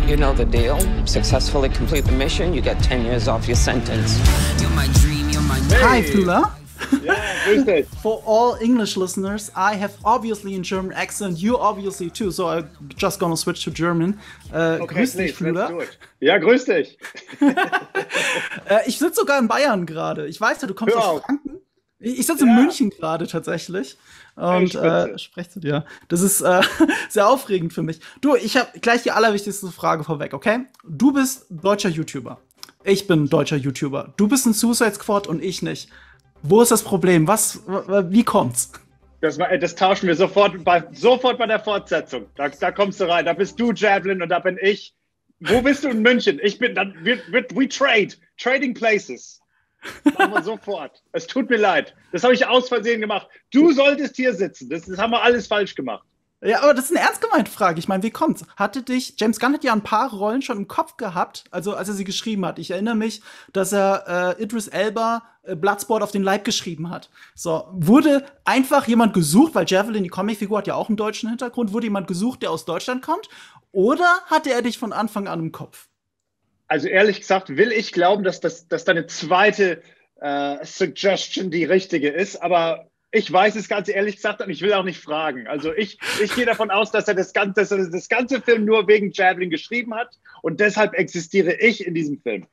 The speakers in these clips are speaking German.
You know the deal. Successfully complete the mission, you get 10 years off your sentence. Hi, Flula. Ja, grüß dich. For all English listeners, I have obviously a German accent. You obviously too, so I'm just gonna switch to German. Grüß dich, Flula. Ja, grüß dich. Ich sitze sogar in Bayern gerade. Ich weiß ja, du kommst aus Franken. Ich sitze in München gerade tatsächlich und spreche zu dir. Das ist sehr aufregend für mich. Du, ich habe gleich die allerwichtigste Frage vorweg, okay? Du bist deutscher YouTuber. Ich bin deutscher YouTuber. Du bist ein Suicide Squad und ich nicht. Wo ist das Problem? Wie kommt's? Das tauschen wir sofort bei der Fortsetzung. Da kommst du rein. Da bist du, Javelin, und da bin ich. Wo bist du in München? Ich bin dann. We trade. Trading places. Machen wir sofort. Es tut mir leid. Das habe ich aus Versehen gemacht. Du solltest hier sitzen. Das haben wir alles falsch gemacht. Ja, aber das ist eine ernst gemeinte Frage. Ich meine, wie kommt's? James Gunn hat ja ein paar Rollen schon im Kopf gehabt, also als er sie geschrieben hat. Ich erinnere mich, dass er Idris Elba Bloodsport auf den Leib geschrieben hat. So, wurde einfach jemand gesucht, weil Javelin, die Comicfigur, hat ja auch einen deutschen Hintergrund, wurde jemand gesucht, der aus Deutschland kommt? Oder hatte er dich von Anfang an im Kopf? Also ehrlich gesagt will ich glauben, dass deine zweite Suggestion die richtige ist, aber ich weiß es ganz ehrlich gesagt und ich will auch nicht fragen. Also ich gehe davon aus, dass er das ganze Film nur wegen Javelin geschrieben hat und deshalb existiere ich in diesem Film.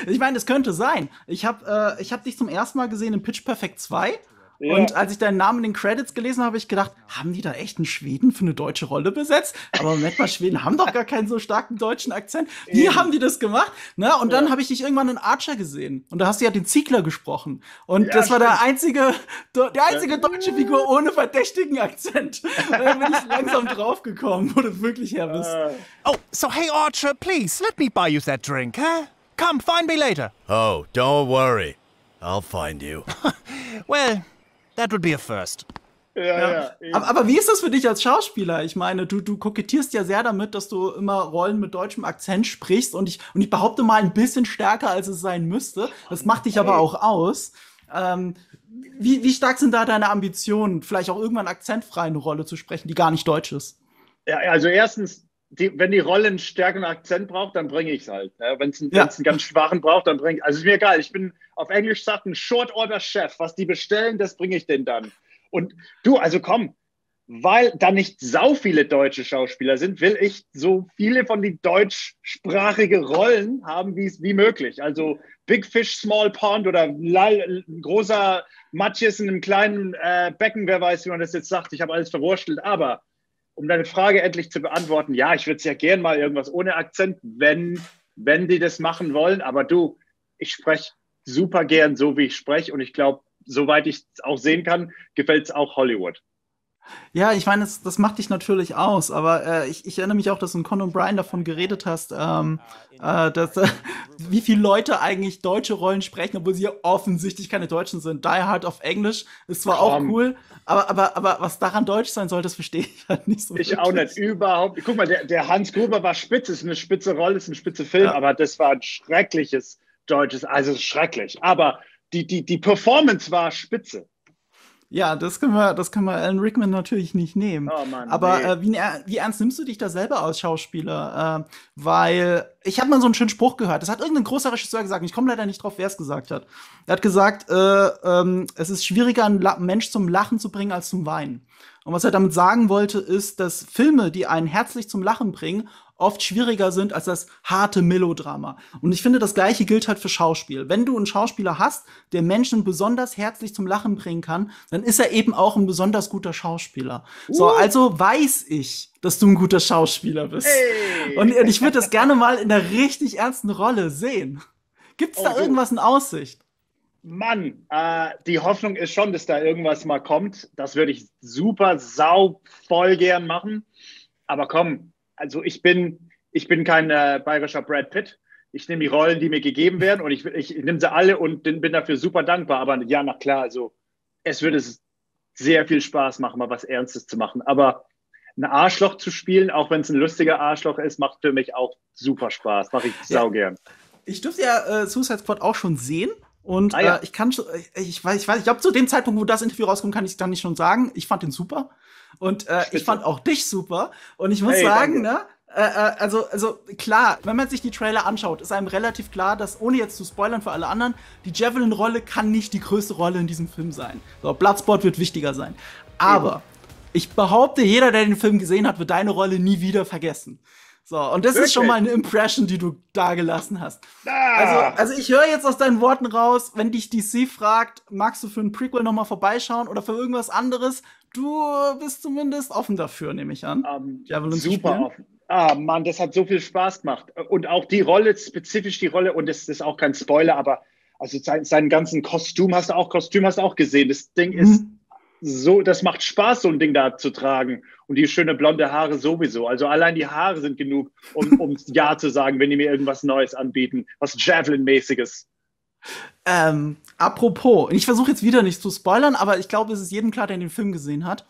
Ich meine, es könnte sein. Ich hab dich zum ersten Mal gesehen in Pitch Perfect 2. Ja. Und als ich deinen Namen in den Credits gelesen habe, habe ich gedacht, haben die da echt einen Schweden für eine deutsche Rolle besetzt? Aber Moment mal, Schweden haben doch gar keinen so starken deutschen Akzent. Wie haben die das gemacht? Na, und dann habe ich dich irgendwann in Archer gesehen. Und da hast du ja den Ziegler gesprochen. Und das war der einzige deutsche Figur ohne verdächtigen Akzent. Da bin ich langsam draufgekommen, wo du wirklich her bist. Oh, so hey Archer, please, let me buy you that drink, huh? Come, find me later. Oh, don't worry. I'll find you. Well, that would be a first. Ja. Aber wie ist das für dich als Schauspieler? Ich meine, du kokettierst ja sehr damit, dass du immer Rollen mit deutschem Akzent sprichst und ich behaupte mal ein bisschen stärker, als es sein müsste. Das macht dich aber auch aus. Wie stark sind da deine Ambitionen, vielleicht auch irgendwann akzentfrei eine Rolle zu sprechen, die gar nicht deutsch ist? Ja, also erstens, wenn die Rolle einen stärkeren Akzent braucht, dann bringe ich es halt. Ja, wenn es einen ganz schwachen braucht, dann bringe ich. Also ist mir egal. Ich bin auf Englisch sagt ein Short Order Chef. Was die bestellen, das bringe ich denen dann. Und du, also komm, weil da nicht sau viele deutsche Schauspieler sind, will ich so viele von die deutschsprachige Rollen haben, wie möglich. Also Big Fish, Small Pond oder großer Matjes in einem kleinen Becken. Wer weiß, wie man das jetzt sagt. Ich habe alles verwurstelt. Aber um deine Frage endlich zu beantworten, ja, ich würde es ja gern mal irgendwas ohne Akzent, wenn die das machen wollen. Aber du, ich spreche super gern so, wie ich spreche. Und ich glaube, soweit ich es auch sehen kann, gefällt es auch Hollywood. Ja, ich meine, das macht dich natürlich aus, aber ich erinnere mich auch, dass du in Conan O'Brien davon geredet hast, wie viele Leute eigentlich deutsche Rollen sprechen, obwohl sie ja offensichtlich keine Deutschen sind. Die Hard auf Englisch ist zwar auch cool, aber was daran deutsch sein soll, das verstehe ich halt nicht so. Ich auch nicht, überhaupt. Guck mal, der Hans Gruber war spitze, ist eine spitze Rolle, ist ein spitze Film, aber das war ein schreckliches deutsches, also schrecklich. Aber die Performance war spitze. Ja, das können wir Alan Rickman natürlich nicht nehmen. Oh Mann, aber wie ernst nimmst du dich da selber als Schauspieler? Weil ich habe mal so einen schönen Spruch gehört. Das hat irgendein großer Regisseur gesagt. Ich komme leider nicht drauf, wer es gesagt hat. Er hat gesagt, es ist schwieriger, einen Mensch zum Lachen zu bringen als zum Weinen. Und was er damit sagen wollte, ist, dass Filme, die einen herzlich zum Lachen bringen, oft schwieriger sind als das harte Melodrama. Und ich finde, das Gleiche gilt halt für Schauspiel. Wenn du einen Schauspieler hast, der Menschen besonders herzlich zum Lachen bringen kann, dann ist er eben auch ein besonders guter Schauspieler. So, also weiß ich, dass du ein guter Schauspieler bist. Hey. Und ich würde das gerne mal in einer richtig ernsten Rolle sehen. Gibt's da irgendwas in Aussicht? Mann, die Hoffnung ist schon, dass da irgendwas mal kommt. Das würde ich super voll gern machen. Aber komm, also ich bin kein bayerischer Brad Pitt. Ich nehme die Rollen, die mir gegeben werden und ich nehme sie alle und bin dafür super dankbar. Aber ja, na klar, also es würde sehr viel Spaß machen, mal was Ernstes zu machen. Aber ein Arschloch zu spielen, auch wenn es ein lustiger Arschloch ist, macht für mich auch super Spaß. Mache ich saugern. Ich dürfte ja Suicide Squad auch schon sehen. Und ich glaube, zu dem Zeitpunkt, wo das Interview rauskommt, kann ich schon sagen, ich fand den super. Und ich fand auch dich super. Und ich muss sagen, danke. ne, also klar, wenn man sich die Trailer anschaut, ist einem relativ klar, dass, ohne jetzt zu spoilern für alle anderen, die Javelin-Rolle kann nicht die größte Rolle in diesem Film sein. So, Bloodsport wird wichtiger sein. Aber ich behaupte, jeder, der den Film gesehen hat, wird deine Rolle nie wieder vergessen. So, und das ist schon mal eine Impression, die du da gelassen hast. Also ich höre jetzt aus deinen Worten raus, wenn dich DC fragt, magst du für ein Prequel noch mal vorbeischauen oder für irgendwas anderes, du bist zumindest offen dafür, nehme ich an. Super offen. Mann, das hat so viel Spaß gemacht. Und auch die Rolle, spezifisch die Rolle, und das ist auch kein Spoiler, aber also seinen ganzen Kostüm hast du auch gesehen. Das Ding ist so, das macht Spaß, so ein Ding da zu tragen. Und die schöne blonde Haare sowieso. Also allein die Haare sind genug, um Ja zu sagen, wenn die mir irgendwas Neues anbieten. Was Javelin-mäßiges. Apropos, ich versuche jetzt wieder nicht zu spoilern, aber ich glaube, es ist jedem klar, der den Film gesehen hat.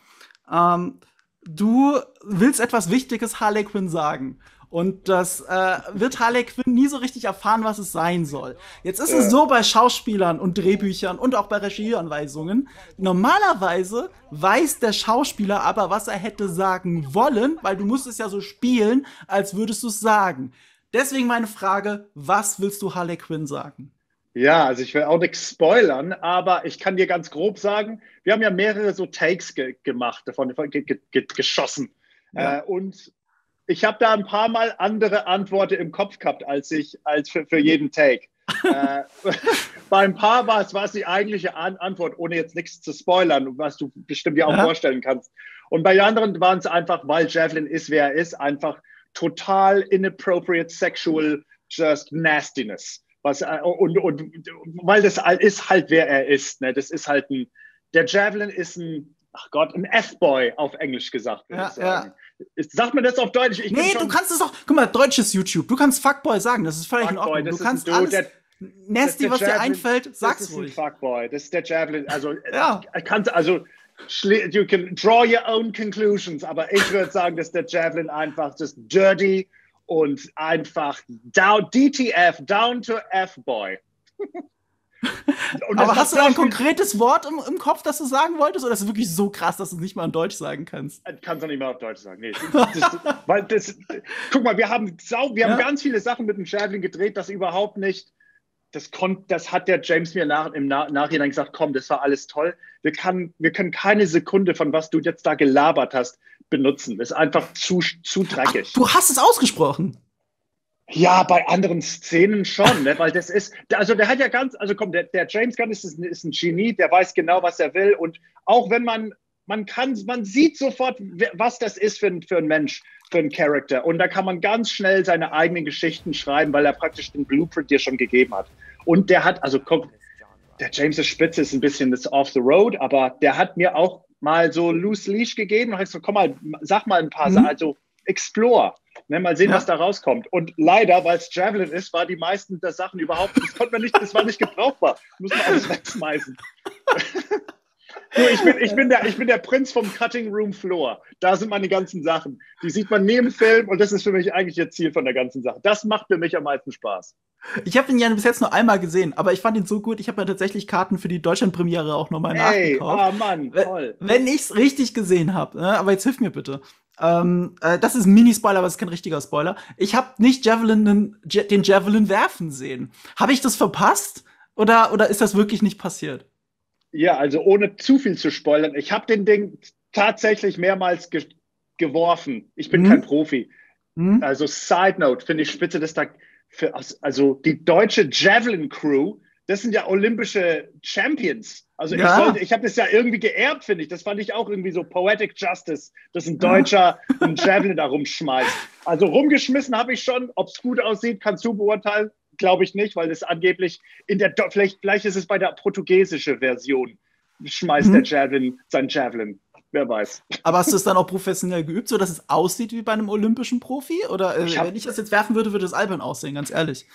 Du willst etwas Wichtiges Harley Quinn sagen. Und das wird Harley Quinn nie so richtig erfahren, was es sein soll. Jetzt ist es so bei Schauspielern und Drehbüchern und auch bei Regieanweisungen. Normalerweise weiß der Schauspieler aber, was er hätte sagen wollen, weil du musst es ja so spielen, als würdest du es sagen. Deswegen meine Frage, was willst du Harley Quinn sagen? Ja, also ich will auch nichts spoilern, aber ich kann dir ganz grob sagen, wir haben ja mehrere so Takes gemacht, davon geschossen. Ja. Und ich habe da ein paar Mal andere Antworten im Kopf gehabt, als für jeden Take. Bei ein paar war es die eigentliche Antwort, ohne jetzt nichts zu spoilern, was du bestimmt dir auch vorstellen kannst. Und bei den anderen waren es einfach, weil Javelin ist, wer er ist, einfach total inappropriate sexual just nastiness. Und weil das ist halt, wer er ist. Ne? Das ist halt der Javelin ist ein F-Boy auf Englisch gesagt, würde ich sagen. Sagt man das auf Deutsch? Nee, du kannst es auch, guck mal, deutsches YouTube, du kannst Fuckboy sagen, das ist völlig in Ordnung. Du kannst alles nasty, was dir einfällt, sag's ruhig. Das ist ein Fuckboy, das ist der Javelin, also, you can draw your own conclusions, aber ich würde sagen, dass der Javelin einfach just dirty und einfach DTF, down to F-Boy. Aber hast du da ein konkretes Wort im Kopf, das du sagen wolltest, oder ist es wirklich so krass, dass du es nicht mal in Deutsch sagen kannst? Kannst du nicht mal auf Deutsch sagen, nee. Guck mal, wir haben ganz viele Sachen mit dem Javelin gedreht, das überhaupt nicht, das hat der James mir im Nachhinein gesagt, komm, das war alles toll. Wir können keine Sekunde von was du jetzt da gelabert hast benutzen. Das ist einfach zu dreckig. Ach, du hast es ausgesprochen. Ja, bei anderen Szenen schon, ne? Weil das ist, also der hat ja der James Gunn ist ein Genie, der weiß genau, was er will, und auch wenn man sieht sofort, was das ist für ein Mensch, für einen Charakter, und da kann man ganz schnell seine eigenen Geschichten schreiben, weil er praktisch den Blueprint dir schon gegeben hat. Und der hat, der James' Spitze ist ein bisschen das off the road, aber der hat mir auch mal so loose leash gegeben und hat gesagt, komm mal, sag mal ein paar Sachen, also explore. Ne, mal sehen, was da rauskommt. Und leider, weil es Javelin ist, war die meisten der Sachen überhaupt, das war nicht gebrauchbar. Muss man alles wegschmeißen. Ich bin der Prinz vom Cutting Room Floor. Da sind meine ganzen Sachen. Die sieht man neben Film, und das ist für mich eigentlich das Ziel von der ganzen Sache. Das macht für mich am meisten Spaß. Ich habe ihn ja bis jetzt nur einmal gesehen, aber ich fand ihn so gut, ich habe mir tatsächlich Karten für die Deutschlandpremiere auch nochmal nachgekauft. Oh Mann, toll. Wenn ich's richtig gesehen habe, ne? Aber jetzt hilf mir bitte. Das ist ein Mini-Spoiler, aber es ist kein richtiger Spoiler. Ich habe nicht den Javelin werfen sehen. Habe ich das verpasst? Oder ist das wirklich nicht passiert? Ja, also ohne zu viel zu spoilern. Ich habe den Ding tatsächlich mehrmals geworfen. Ich bin kein Profi. Also Side Note, finde ich spitze, dass also die deutsche Javelin Crew, das sind ja olympische Champions. Also ich habe das ja irgendwie geerbt, finde ich. Das fand ich auch irgendwie so Poetic Justice, dass ein Deutscher einen Javelin da rumschmeißt. Also rumgeschmissen habe ich schon. Ob es gut aussieht, kannst du beurteilen. Glaube ich nicht, weil das angeblich vielleicht ist es bei der portugiesischen Version, schmeißt der Javelin sein Javelin. Wer weiß. Aber hast du es dann auch professionell geübt, sodass es aussieht wie bei einem olympischen Profi? Oder wenn ich das jetzt werfen würde, würde es albern aussehen, ganz ehrlich.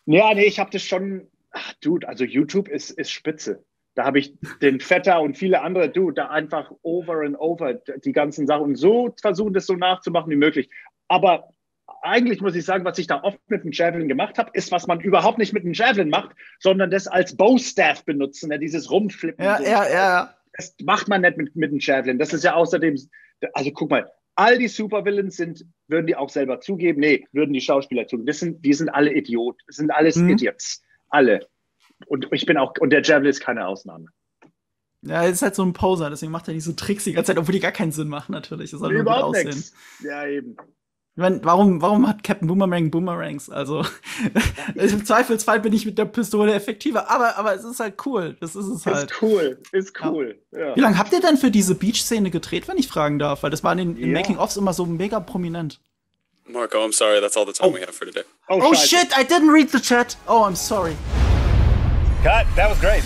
Ja, nee, ich habe das schon. Ach, Dude, also YouTube ist spitze. Da habe ich den Vetter und viele andere, da einfach over and over die ganzen Sachen und so versuchen, das so nachzumachen wie möglich. Aber eigentlich muss ich sagen, was ich da oft mit dem Javelin gemacht habe, ist, was man überhaupt nicht mit dem Javelin macht, sondern das als Bowstaff benutzen, dieses Rumflippen. Ja. Das macht man nicht mit dem Javelin. Das ist ja außerdem Also guck mal, all die Supervillains würden die auch selber zugeben? Nee, würden die Schauspieler zugeben. Die sind alle Idioten. Das sind alles Idiots. Alle. Und der Javelin ist keine Ausnahme. Ja, er ist halt so ein Poser, deswegen macht er diese Tricks die ganze Zeit, obwohl die gar keinen Sinn machen, natürlich. Das soll nur gut aussehen. Nix. Ja, eben. Ich meine, warum hat Captain Boomerang Boomerangs? Also, im Zweifelsfall bin ich mit der Pistole effektiver, aber es ist halt cool. Das ist es halt. Ist cool. Ja. Wie lange habt ihr denn für diese Beach-Szene gedreht, wenn ich fragen darf? Weil das war in den Making-ofs immer so mega prominent. Marco, I'm sorry, that's all the time we have for today. Oh shit, I didn't read the chat. Oh, I'm sorry. Cut, that was great.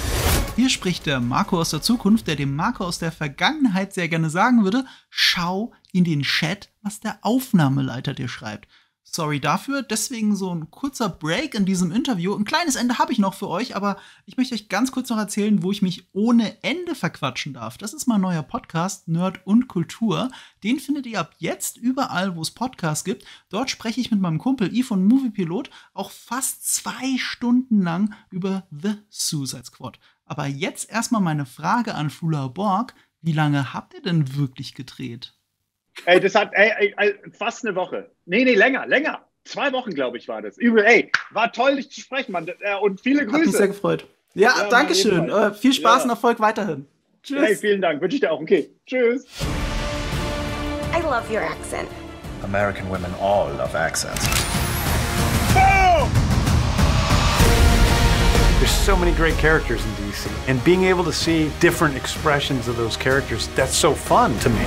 Hier spricht der Marco aus der Zukunft, der dem Marco aus der Vergangenheit sehr gerne sagen würde, schau in den Chat, was der Aufnahmeleiter dir schreibt. Sorry dafür, deswegen so ein kurzer Break in diesem Interview. Ein kleines Ende habe ich noch für euch, aber ich möchte euch ganz kurz noch erzählen, wo ich mich ohne Ende verquatschen darf. Das ist mein neuer Podcast, Nerd und Kultur. Den findet ihr ab jetzt überall, wo es Podcasts gibt. Dort spreche ich mit meinem Kumpel Yves von Moviepilot auch fast 2 Stunden lang über The Suicide Squad. Aber jetzt erstmal meine Frage an Fula Borg. Wie lange habt ihr denn wirklich gedreht? Ey, das hat fast eine Woche. Nee, länger. 2 Wochen, glaube ich, war das. War toll, dich zu sprechen, Mann. Und viele Grüße. Hat mich sehr gefreut. Ja, danke schön. Viel Spaß und Erfolg weiterhin. Tschüss. Hey, vielen Dank. Wünsche ich dir auch. Okay, tschüss. I love your accent. American women all love accents. There's so many great characters in DC, and being able to see different expressions of those characters, that's so fun to me.